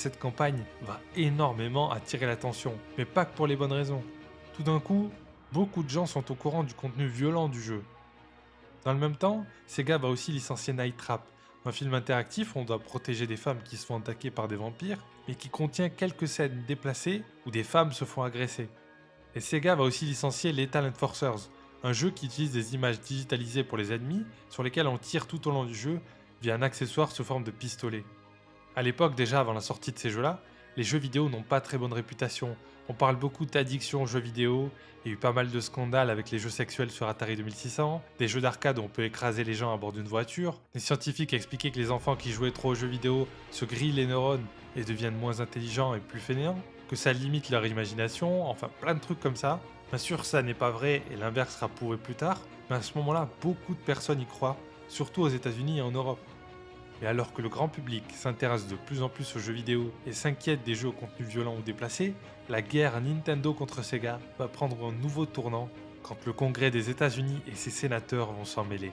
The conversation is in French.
cette campagne va énormément attirer l'attention, mais pas que pour les bonnes raisons. Tout d'un coup, beaucoup de gens sont au courant du contenu violent du jeu. Dans le même temps, Sega va aussi licencier Night Trap, un film interactif où on doit protéger des femmes qui se font attaquer par des vampires, mais qui contient quelques scènes déplacées où des femmes se font agresser. Et Sega va aussi licencier Lethal Enforcers, un jeu qui utilise des images digitalisées pour les ennemis, sur lesquelles on tire tout au long du jeu via un accessoire sous forme de pistolet. À l'époque, déjà avant la sortie de ces jeux-là, les jeux vidéo n'ont pas très bonne réputation. On parle beaucoup d'addiction aux jeux vidéo, il y a eu pas mal de scandales avec les jeux sexuels sur Atari 2600, des jeux d'arcade où on peut écraser les gens à bord d'une voiture, des scientifiques expliquaient que les enfants qui jouaient trop aux jeux vidéo se grillent les neurones et deviennent moins intelligents et plus fainéants, que ça limite leur imagination, enfin plein de trucs comme ça. Bien sûr, ça n'est pas vrai et l'inverse sera prouvé plus tard, mais à ce moment-là, beaucoup de personnes y croient, surtout aux États-Unis et en Europe. Et alors que le grand public s'intéresse de plus en plus aux jeux vidéo et s'inquiète des jeux au contenu violent ou déplacé, la guerre Nintendo contre Sega va prendre un nouveau tournant quand le Congrès des États-Unis et ses sénateurs vont s'en mêler.